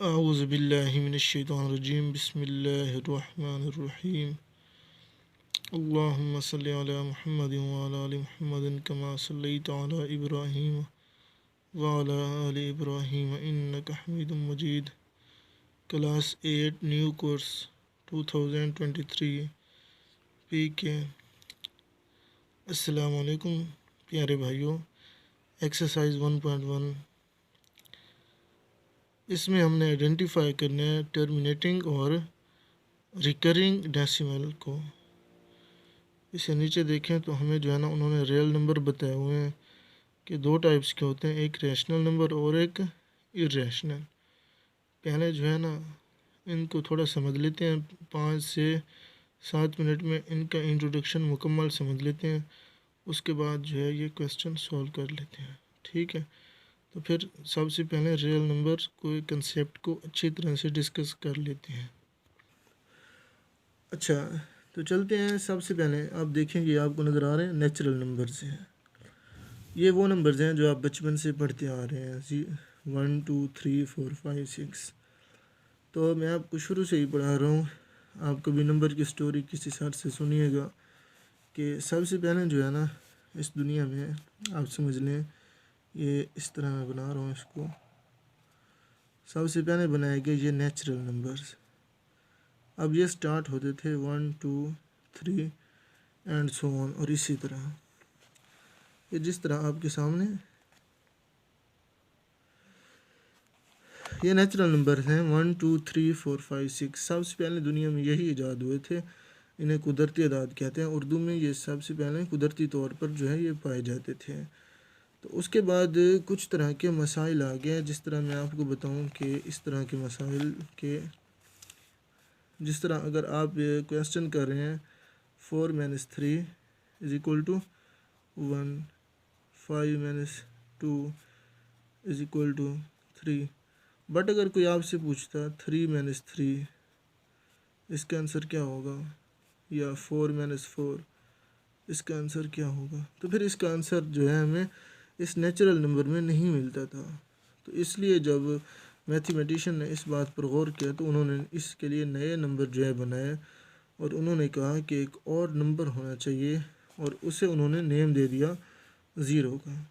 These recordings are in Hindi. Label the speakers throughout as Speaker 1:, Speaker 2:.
Speaker 1: अऊज़ुबिल्लाहि मिनश्शैतानिर्रजीम बिस्मिल्लाहिर्रहमानिर्रहीम अल्लाहुम्मा सल्लि अला मुहम्मदिन व अला आलि मुहम्मदिन कमा सल्लैता अला इब्राहीम व अला आलि इब्राहीम इन्नका हमीदुम मजीद। क्लास 8 न्यू कोर्स 2023 पीके। अस्सलाम वालेकुम प्यारे भाइयों। एक्सरसाइज 1.1, इसमें हमने आइडेंटिफाई करना है टर्मिनेटिंग और रिकरिंग डेसिमल को। इसे नीचे देखें तो हमें जो है ना उन्होंने रियल नंबर बताए हुए हैं कि दो टाइप्स के होते हैं, एक रैशनल नंबर और एक इरेशनल। पहले जो है ना इनको थोड़ा समझ लेते हैं, 5 से 7 मिनट में इनका इंट्रोडक्शन मुकम्मल समझ लेते हैं, उसके बाद जो है ये क्वेश्चन सॉल्व कर लेते हैं। ठीक है, तो फिर सबसे पहले रियल नंबर को कंसेप्ट को अच्छी तरह से डिस्कस कर लेते हैं। अच्छा, तो चलते हैं। सबसे पहले आप देखेंगे आपको नज़र आ रहे हैं नेचुरल नंबर्स हैं। ये वो नंबर्स हैं जो आप बचपन से पढ़ते आ रहे हैं, 1 2 3 4 5 6। तो मैं आपको शुरू से ही पढ़ा रहा हूँ, आप कभी नंबर की स्टोरी किसी सर से सुनिएगा कि सबसे पहले जो है ना इस दुनिया में आप समझ लें, ये इस तरह मैं बना रहा हूँ इसको। सबसे पहले बनाए गए ये नेचुरल नंबर्स। अब ये स्टार्ट होते थे 1 2 3 एंड सो ऑन, और इसी तरह ये जिस तरह आपके सामने ये नेचुरल नंबर हैं 1 2 3 4 5 6। सबसे पहले दुनिया में यही ईजाद हुए थे, इन्हें कुदरती अदाद कहते हैं। उर्दू में ये सबसे पहले कुदरती तौर पर जो है ये पाए जाते थे। तो उसके बाद कुछ तरह के मसाइल आ गए, जिस तरह मैं आपको बताऊं कि इस तरह के मसाइल के, जिस तरह अगर आप क्वेश्चन कर रहे हैं 4 - 3 is equal to 1, 5 - 2 is equal to 3। But अगर कोई आपसे पूछता 3 - 3 इसका आंसर क्या होगा, या 4 - 4 इसका आंसर क्या होगा, तो फिर इसका आंसर जो है हमें इस नेचुरल नंबर में नहीं मिलता था। तो इसलिए जब मैथमेटिशियन ने इस बात पर गौर किया तो उन्होंने इसके लिए नए नंबर जो है बनाए, और उन्होंने कहा कि एक और नंबर होना चाहिए, और उसे उन्होंने नेम दे दिया ज़ीरो का।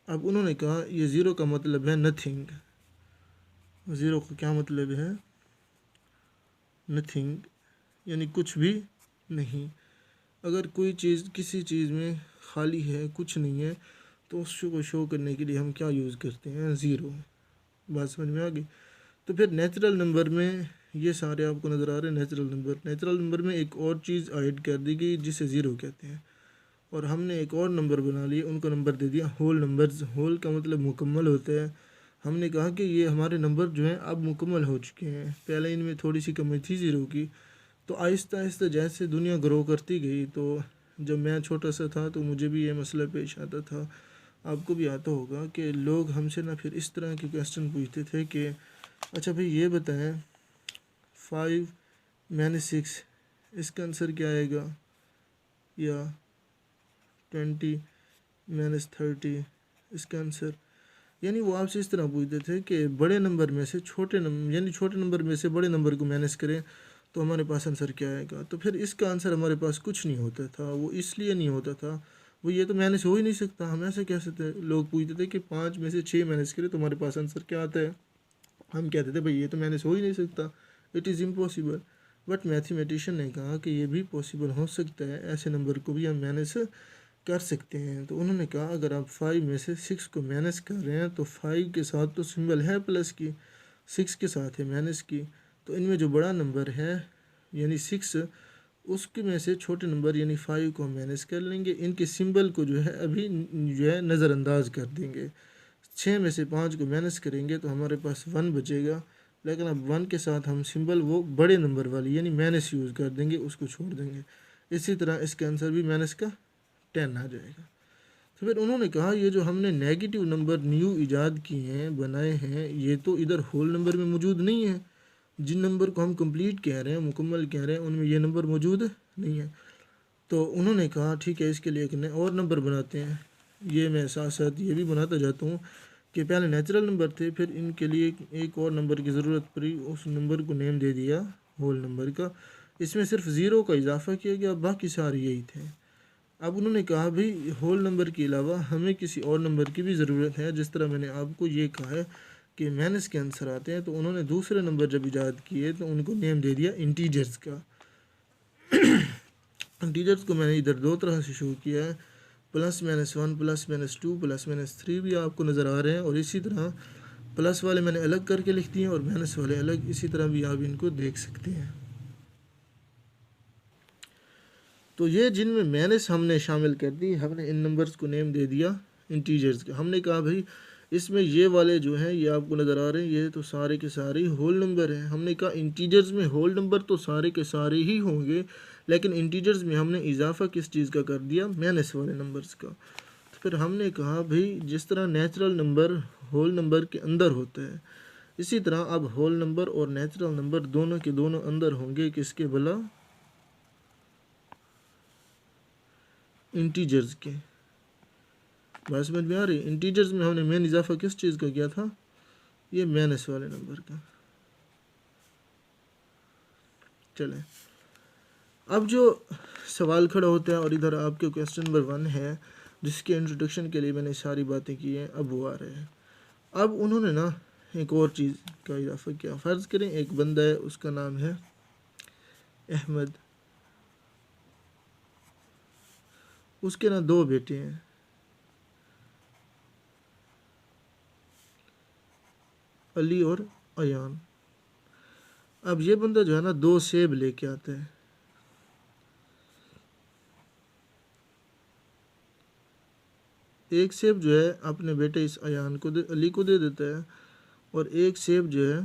Speaker 1: अब उन्होंने कहा ये ज़ीरो का मतलब है नथिंग। ज़ीरो का क्या मतलब है? नथिंग, यानी कुछ भी नहीं। अगर कोई चीज़ किसी चीज़ में खाली है, कुछ नहीं है, तो उसको शो करने के लिए हम क्या यूज़ करते हैं? ज़ीरो। बात समझ में आ गई? तो फिर नेचुरल नंबर में ये सारे आपको नज़र आ रहे हैं नेचुरल नंबर। नेचुरल नंबर में एक और चीज़ ऐड कर दी गई जिसे ज़ीरो कहते हैं, और हमने एक और नंबर बना लिए, उनको नंबर दे दिया होल नंबर्स। होल का मतलब मुकम्मल होता है। हमने कहा कि ये हमारे नंबर जो हैं अब मुकम्मल हो चुके हैं, पहले इनमें थोड़ी सी कमी थी ज़ीरो की। तो आहिस्ता आहिस्ता जैसे दुनिया ग्रो करती गई, तो जब मैं छोटा सा था तो मुझे भी ये मसला पेश आता था, आपको भी आता होगा कि लोग हमसे ना फिर इस तरह के क्वेश्चन पूछते थे कि अच्छा भाई ये बताएं 5 - 6 इसका आंसर क्या आएगा, या 20 - 30 इसका आंसर। यानी वो आपसे इस तरह पूछते थे कि बड़े नंबर में से छोटे नंबर, यानी छोटे नंबर में से बड़े नंबर को मैनेज करें तो हमारे पास आंसर क्या आएगा। तो फिर इसका आंसर हमारे पास कुछ नहीं होता था। वो इसलिए नहीं होता था, वो ये तो मैनेज हो ही नहीं सकता, हम ऐसे कैसे थे। लोग पूछते थे कि 5 में से 6 मैनेज करें तो हमारे पास आंसर क्या आता है। हम कहते थे भाई ये तो मैनेज हो ही नहीं सकता, it is impossible. But mathematician ने कहा कि ये भी पॉसिबल हो सकता है, ऐसे नंबर को भी हम मैनेज कर सकते हैं। तो उन्होंने कहा अगर आप 5 में से 6 को मैनेज कर रहे हैं तो 5 के साथ तो सिंबल है प्लस की, 6 के साथ है माइनस की, तो इनमें जो बड़ा नंबर है यानी 6, उसके में से छोटे नंबर यानी 5 को हम मैनेज कर लेंगे। इनके सिंबल को जो है अभी जो है नज़रअंदाज कर देंगे। 6 में से 5 को माइनस करेंगे तो हमारे पास 1 बचेगा, लेकिन अब 1 के साथ हम सिंबल वो बड़े नंबर वाली यानी माइनस यूज़ कर देंगे, उसको छोड़ देंगे। इसी तरह इसका आंसर भी माइनस का 10 आ जाएगा। तो फिर उन्होंने कहा ये जो हमने नेगेटिव नंबर न्यू इजाद किए हैं, बनाए हैं, ये तो इधर होल नंबर में मौजूद नहीं है। जिन नंबर को हम कंप्लीट कह रहे हैं, मुकम्मल कह रहे हैं, उनमें ये नंबर मौजूद नहीं है। तो उन्होंने कहा ठीक है, इसके लिए एक और नंबर बनाते हैं। ये मैं साथ साथ ये भी बनाता जाता हूँ कि पहले नेचुरल नंबर थे, फिर इनके लिए एक और नंबर की ज़रूरत पड़ी, उस नंबर को नेम दे दिया होल नंबर का। इसमें सिर्फ ज़ीरो का इजाफा किया गया, बाकी सारे यही थे। अब उन्होंने कहा भाई होल नंबर के अलावा हमें किसी और नंबर की भी ज़रूरत है। जिस तरह मैंने आपको ये कहा है कि माइनस के आंसर आते हैं, तो उन्होंने दूसरे नंबर जब इजाद किए तो उनको नेम दे दिया इंटीजर्स का। इंटीजर्स को मैंने इधर दो तरह से शो किया है, +-1, +-2, +-3 भी आपको नज़र आ रहे हैं, और इसी तरह प्लस वाले मैंने अलग करके लिख दिए और माइनस वाले अलग, इसी तरह भी आप इनको देख सकते हैं। तो ये जिनमें माइनस हमने शामिल कर दी, हमने इन नंबर्स को नेम दे दिया इंटीजर्स का। हमने कहा भाई इसमें ये वाले जो हैं ये आपको नज़र आ रहे हैं, ये तो सारे के सारे होल नंबर हैं। हमने कहा इंटीजर्स में होल नंबर तो सारे के सारे ही होंगे, लेकिन इंटीजर्स में हमने इजाफा किस चीज़ का कर दिया, माइनस वाले नंबर्स का। तो फिर हमने कहा भाई जिस तरह नेचुरल नंबर होल नंबर के अंदर होता है, इसी तरह अब होल नंबर और नेचुरल नंबर दोनों के दोनों अंदर होंगे किसके, भला, इंटीजर्स के। बात समझ में आ रही? इंटीजर्स में हमने मेन इजाफा किस चीज़ का किया था, ये माइनस वाले नंबर का। चलें, अब जो सवाल खड़ा होता है, और इधर आपके क्वेश्चन नंबर 1 है जिसके इंट्रोडक्शन के लिए मैंने सारी बातें की हैं, अब वो आ रहे हैं। अब उन्होंने ना एक और चीज़ का इजाफा किया। फ़र्ज़ करें एक बंदा है, उसका नाम है अहमद, उसके ना 2 बेटे हैं, अली और अयान। अब ये बंदा जो है ना 2 सेब लेके आता है। एक सेब जो है अपने बेटे इस अयान को अली को दे देता है, और एक सेब जो है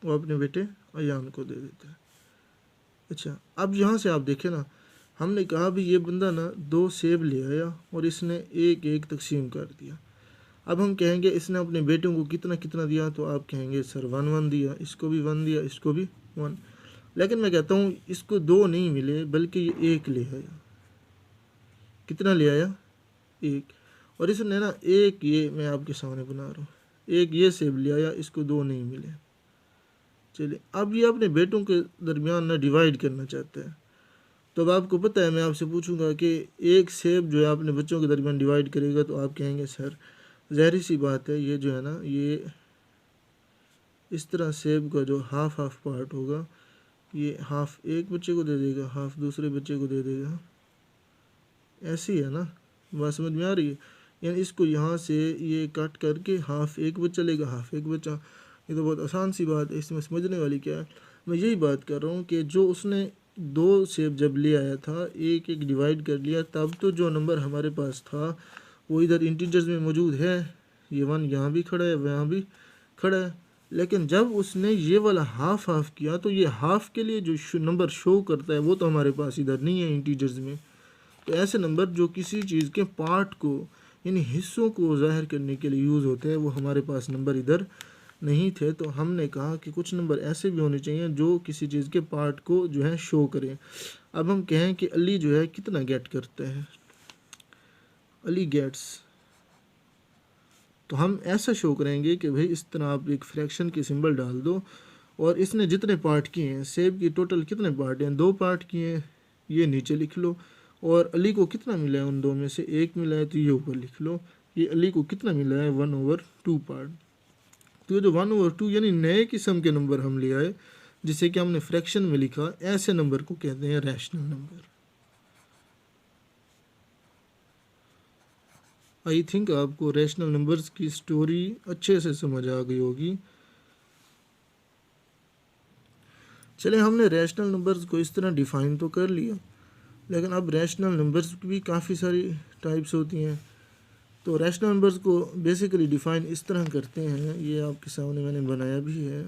Speaker 1: वो अपने बेटे अयान को दे देता है। अच्छा, अब यहाँ से आप देखें ना, हमने कहा भी ये बंदा ना 2 सेब ले आया और इसने एक एक तकसीम कर दिया। अब हम कहेंगे इसने अपने बेटों को कितना कितना दिया, तो आप कहेंगे सर 1-1 दिया, इसको भी 1 दिया, इसको भी 1। लेकिन मैं कहता हूँ इसको 2 नहीं मिले, बल्कि ये 1 ले आया। कितना ले आया, 1। और इसने ना एक, ये मैं आपके सामने बना रहा हूँ, एक ये सेब ले आया, इसको 2 नहीं मिले। चलिए, अब ये अपने बेटों के दरमियान ना डिवाइड करना चाहता है। तो अब आपको पता है, मैं आपसे पूछूंगा कि एक सेब जो है अपने बच्चों के दरमियान डिवाइड करेगा, तो आप कहेंगे सर ज़ाहिर सी बात है, ये जो है ना, ये इस तरह सेब का जो हाफ हाफ पार्ट होगा, ये हाफ एक बच्चे को दे देगा, हाफ दूसरे बच्चे को दे देगा। ऐसी है ना, बात समझ में आ रही है? यानी इसको यहाँ से ये कट करके हाफ एक बच्चा लेगा, हाफ एक बच्चा। ये तो बहुत आसान सी बात है, इसमें समझने वाली क्या है। मैं यही बात कर रहा हूँ कि जो उसने 2 सेब जब ले आया था, एक एक डिवाइड कर लिया, तब तो जो नंबर हमारे पास था वो इधर इंटीजर्स में मौजूद है। ये 1 यहाँ भी खड़ा है, वहाँ भी खड़ा है। लेकिन जब उसने ये वाला हाफ हाफ किया, तो ये हाफ के लिए जो नंबर शो करता है वो तो हमारे पास इधर नहीं है इंटीजर्स में। तो ऐसे नंबर जो किसी चीज़ के पार्ट को, यानी हिस्सों को ज़ाहिर करने के लिए यूज़ होते हैं, वो हमारे पास नंबर इधर नहीं थे। तो हमने कहा कि कुछ नंबर ऐसे भी होने चाहिए जो किसी चीज़ के पार्ट को जो है शो करें। अब हम कहें कि अली जो है कितना गेट करता है, अली गेट्स, तो हम ऐसा शो करेंगे कि भाई इस तरह आप एक फ्रैक्शन की सिंबल डाल दो, और इसने जितने पार्ट किए हैं, सेब की टोटल कितने पार्ट हैं, 2 पार्ट किए हैं, ये नीचे लिख लो। और अली को कितना मिला है, उन 2 में से 1 मिला है, तो ये ऊपर लिख लो। ये अली को कितना मिला है, 1/2 पार्ट। तो ये जो 1/2 यानी नए किस्म के नंबर हम ले आए, जिसे कि हमने फ्रैक्शन में लिखा, ऐसे नंबर को कहते हैं रैशनल नंबर। आई थिंक आपको रैशनल नंबर्स की स्टोरी अच्छे से समझ आ गई होगी। चले, हमने रैशनल नंबर्स को इस तरह डिफ़ाइन तो कर लिया, लेकिन अब रैशनल नंबर्स की भी काफ़ी सारी टाइप्स होती हैं। तो रैशनल नंबर्स को बेसिकली डिफ़ाइन इस तरह करते हैं, ये आपके सामने मैंने बनाया भी है,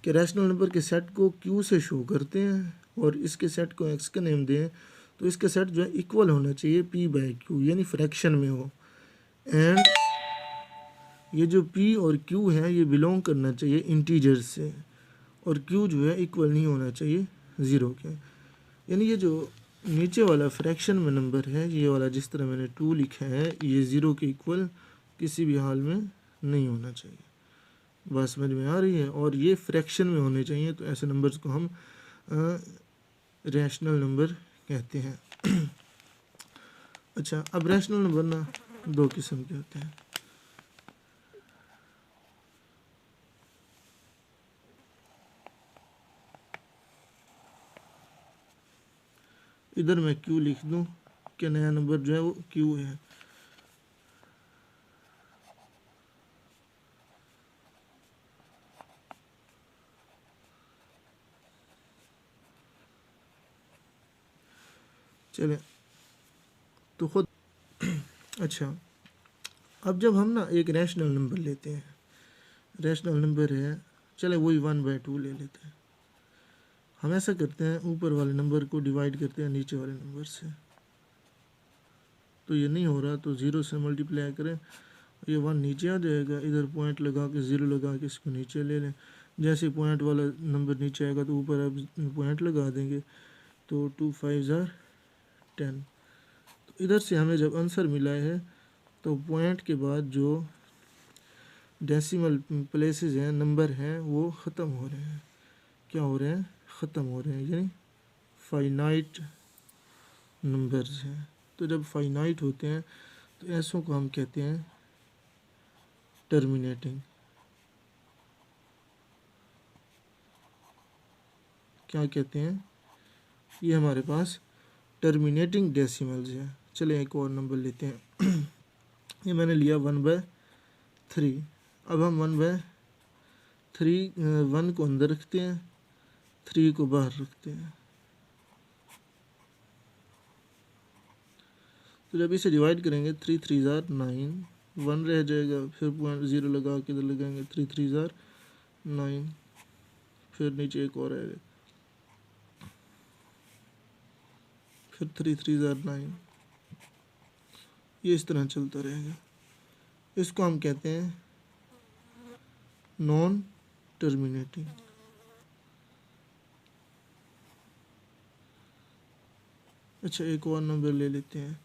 Speaker 1: कि रैशनल नंबर के सेट को क्यू से शो करते हैं, और इसके सेट को एक्स का नेम दें, तो इसके सेट जो है इक्वल होना चाहिए p/q, यानी फ्रैक्शन में हो। एंड ये जो p और q है ये बिलोंग करना चाहिए इंटीजर्स से, और q जो है इक्वल नहीं होना चाहिए 0 के। यानी ये जो नीचे वाला फ्रैक्शन में नंबर है, ये वाला जिस तरह मैंने 2 लिखा है, ये 0 के इक्वल किसी भी हाल में नहीं होना चाहिए। बात समझ में आ रही है? और ये फ्रैक्शन में होने चाहिए, तो ऐसे नंबर्स को हम रैशनल नंबर कहते हैं। अच्छा, अब रैशनल नंबर ना 2 किस्म के होते हैं। इधर मैं क्यू लिख दूं कि नया नंबर जो है वो क्यू है। चले तो खुद अच्छा, अब जब हम ना एक रैशनल नंबर लेते हैं, रैशनल नंबर है, चले वही 1/2 ले लेते हैं। हम ऐसा करते हैं, ऊपर वाले नंबर को डिवाइड करते हैं नीचे वाले नंबर से। तो ये नहीं हो रहा तो 0 से मल्टीप्लाई करें, ये 1 नीचे आ जाएगा। इधर पॉइंट लगा के 0 लगा के इसको नीचे ले लें। जैसे पॉइंट वाला नंबर नीचे आएगा तो ऊपर अब पॉइंट लगा देंगे, तो 2 5 10। तो इधर से हमें जब आंसर मिला है तो पॉइंट के बाद जो डेसिमल प्लेसेस हैं, नंबर हैं, वो ख़त्म हो रहे हैं। क्या हो रहे हैं? ख़त्म हो रहे हैं, यानी फाइनाइट नंबर्स हैं। तो जब फाइनाइट होते हैं तो ऐसों को हम कहते हैं टर्मिनेटिंग। क्या कहते हैं? ये हमारे पास टर्मिनेटिंग डेसिमल्स है। चलिए एक और नंबर लेते हैं। ये मैंने लिया 1/3। अब हम 1/3 1 को अंदर रखते हैं, 3 को बाहर रखते हैं। तो जब इसे डिवाइड करेंगे 3 3 9, 1 रह जाएगा, फिर पॉइंट 0 लगा के इधर लगाएंगे, 3 3 9, फिर नीचे एक और आएगा, फिर 3 3 9। ये इस तरह चलता रहेगा। इसको हम कहते हैं नॉन टर्मिनेटिंग। अच्छा, एक और नंबर ले लेते हैं,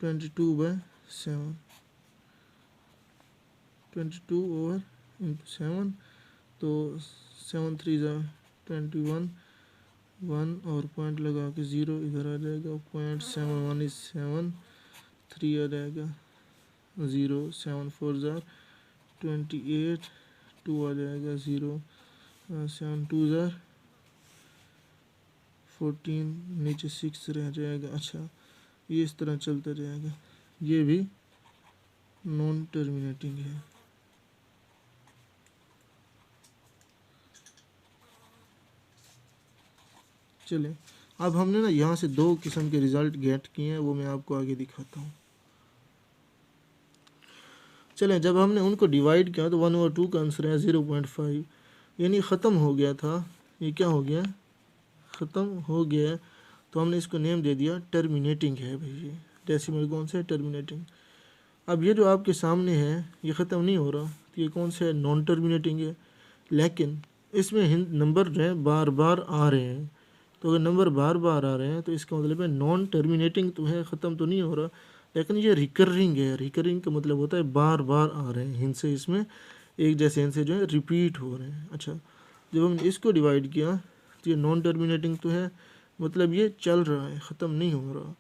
Speaker 1: 22/7, 22/7, तो 7 3 21, 1 और पॉइंट लगा के 0 इधर आ जाएगा, 0.7 1 7, 3 आ जाएगा 0, 7 4 28, 2 आ जाएगा 0, 7 2 14, नीचे 6 रह जाएगा। अच्छा, ये इस तरह चलता जाएगा। ये भी नॉन टर्मिनेटिंग है। चलें, अब हमने ना यहाँ से 2 किस्म के रिज़ल्ट गेट किए हैं, वो मैं आपको आगे दिखाता हूँ। चलें, जब हमने उनको डिवाइड किया तो 1/2 का आंसर है 0.5, यानी ख़त्म हो गया था। ये क्या हो गया? ख़त्म हो गया। तो हमने इसको नेम दे दिया टर्मिनेटिंग है भाई। ये डेसिमल कौन सा है? टर्मिनेटिंग। अब ये जो आपके सामने है ये ख़त्म नहीं हो रहा, तो ये कौन सा है? नॉन टर्मिनेटिंग है। लेकिन इसमें नंबर जो है बार बार आ रहे हैं। तो अगर नंबर बार बार आ रहे हैं तो इसका मतलब है नॉन टर्मिनेटिंग तो है, ख़त्म तो नहीं हो रहा, लेकिन ये रिकरिंग है। रिकरिंग का मतलब होता है बार बार आ रहे हैं, हिंसे इसमें एक जैसे हिंसे जो है रिपीट हो रहे हैं। अच्छा, जब हमने इसको डिवाइड किया तो ये नॉन टर्मिनेटिंग तो है, मतलब ये चल रहा है, ख़त्म नहीं हो रहा,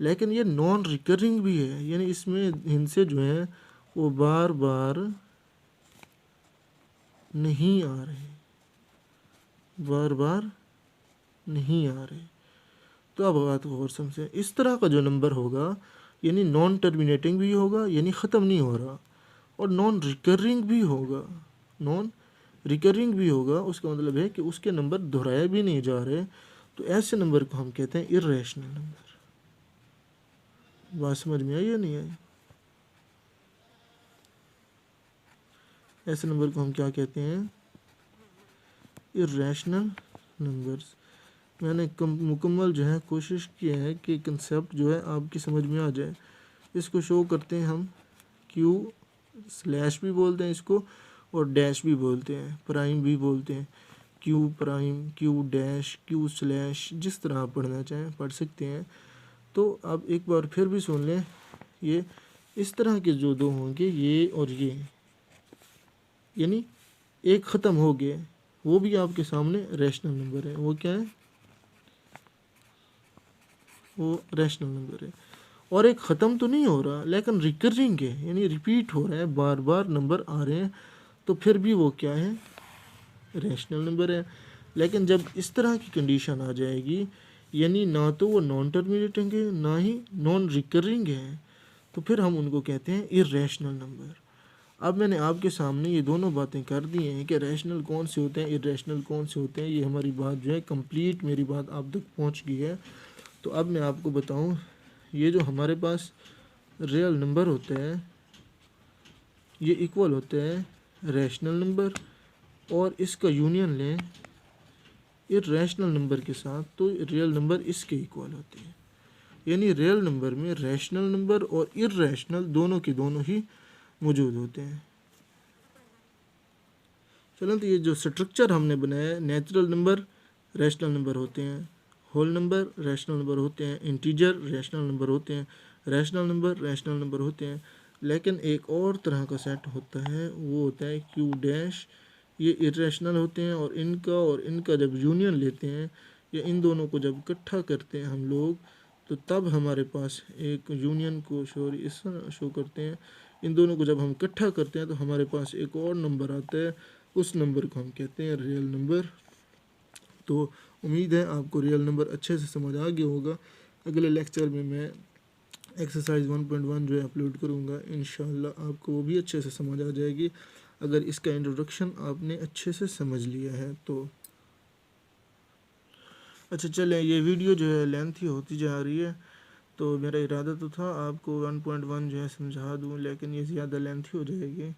Speaker 1: लेकिन ये नॉन रिकरिंग भी है, यानी इसमें हिंसे जो हैं वो बार बार नहीं आ रहे, बार बार नहीं आ रहे। तो अब बात को और समझें, इस तरह का जो नंबर होगा यानी नॉन टर्मिनेटिंग भी होगा, यानी ख़त्म नहीं हो रहा, और नॉन रिकरिंग भी होगा। नॉन रिकरिंग भी होगा, उसका मतलब है कि उसके नंबर दोहराए भी नहीं जा रहे। तो ऐसे नंबर को हम कहते हैं इर्रेशनल नंबर। बात समझ में आई या नहीं आई? ऐसे नंबर को हम क्या कहते हैं? Irrational numbers. मैंने मुकम्मल जो है कोशिश की है कि कंसेप्ट जो है आपकी समझ में आ जाए। इसको शो करते हैं हम, क्यू स्लैश भी बोलते हैं इसको, और डैश भी बोलते हैं, प्राइम भी बोलते हैं। Q prime, Q dash, Q slash, जिस तरह आप पढ़ना चाहें पढ़ सकते हैं। तो आप एक बार फिर भी सुन लें, ये इस तरह के जो दो होंगे ये और ये, यानी एक ख़त्म हो गया, वो भी आपके सामने रैशनल नंबर है। वो क्या है? वो रैशनल नंबर है। और एक ख़त्म तो नहीं हो रहा लेकिन रिकरिंग है, यानी रिपीट हो रहा है, बार बार नंबर आ रहे हैं, तो फिर भी वो क्या है? रैशनल नंबर है। लेकिन जब इस तरह की कंडीशन आ जाएगी, यानी ना तो वो नॉन टर्मिनेटिंग है ना ही नॉन रिकरिंग है, तो फिर हम उनको कहते हैं इर्रेशनल नंबर। अब मैंने आपके सामने ये दोनों बातें कर दी हैं कि रैशनल कौन से होते हैं, इर्रेशनल कौन से होते हैं। ये हमारी बात जो है कंप्लीट, मेरी बात आप तक पहुंच गई है। तो अब मैं आपको बताऊं, ये जो हमारे पास रियल नंबर होते हैं ये इक्वल होते हैं रैशनल नंबर, और इसका यूनियन लें इर्रेशनल नंबर के साथ तो रियल नंबर इसके इक्वल होते हैं। यानी रियल नंबर में रैशनल नंबर और इर्रेशनल दोनों के दोनों ही मौजूद होते हैं। चलो, तो ये जो स्ट्रक्चर हमने बनाया है, नेचुरल नंबर रैशनल नंबर होते हैं, होल नंबर रैशनल नंबर होते हैं, इंटीजर रैशनल नंबर होते हैं, रैशनल नंबर रैशनल नंबर होते हैं। लेकिन एक और तरह का सेट होता है, वो होता है क्यू डैश। ये इरेशनल होते हैं, और इनका जब यूनियन लेते हैं या इन दोनों को जब इकट्ठा करते हैं हम लोग, तो तब हमारे पास एक यूनियन को शो करते हैं। इन दोनों को जब हम इकट्ठा करते हैं तो हमारे पास एक और नंबर आता है, उस नंबर को हम कहते हैं रियल नंबर। तो उम्मीद है आपको रियल नंबर अच्छे से समझ आ गया होगा। अगले लेक्चर में मैं एक्सरसाइज 1.1 जो है अपलोड करूँगा, इंशाल्लाह आपको वो भी अच्छे से समझ आ जाएगी अगर इसका इंट्रोडक्शन आपने अच्छे से समझ लिया है तो। अच्छा चलें, ये वीडियो जो है लेंथी होती जा रही है, तो मेरा इरादा तो था आपको 1.1 जो है समझा दूँ, लेकिन ये ज़्यादा लेंथी हो जाएगी।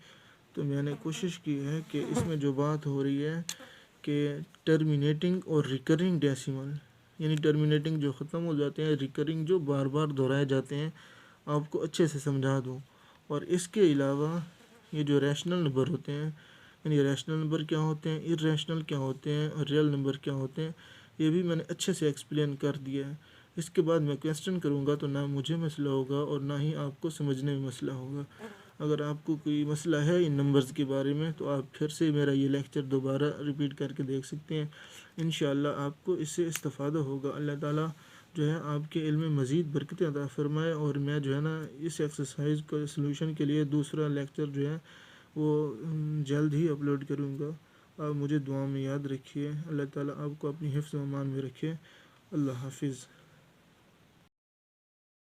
Speaker 1: तो मैंने कोशिश की है कि इसमें जो बात हो रही है कि टर्मिनेटिंग और रिकरिंग डेसिमल, यानी टर्मिनेटिंग जो ख़त्म हो जाते हैं, रिकरिंग जो बार बार दोहराए जाते हैं, आपको अच्छे से समझा दूँ। और इसके अलावा ये जो रैशनल नंबर होते हैं, यानी रैशनल नंबर क्या होते हैं, इर्रेशनल क्या होते हैं, और रियल नंबर क्या होते हैं, ये भी मैंने अच्छे से एक्सप्लेन कर दिया है। इसके बाद मैं क्वेश्चन करूँगा तो ना मुझे मसला होगा और ना ही आपको समझने में मसला होगा। अगर आपको कोई मसला है इन नंबर्स के बारे में तो आप फिर से मेरा ये लेक्चर दोबारा रिपीट करके देख सकते हैं। इंशाल्लाह आपको इससे इस्तेफ़ादा होगा। अल्लाह ताला जो है आपके इल्म में मज़ीद बरकतें अता फ़रमाए। और मैं जो है ना इस एक्सरसाइज का सलूशन के लिए दूसरा लेक्चर जो है वो जल्द ही अपलोड करूँगा। आप मुझे दुआ में याद रखिए। अल्लाह ताला आपको अपनी हिफ्ज़ व अमान में रखे। अल्लाह हाफिज़।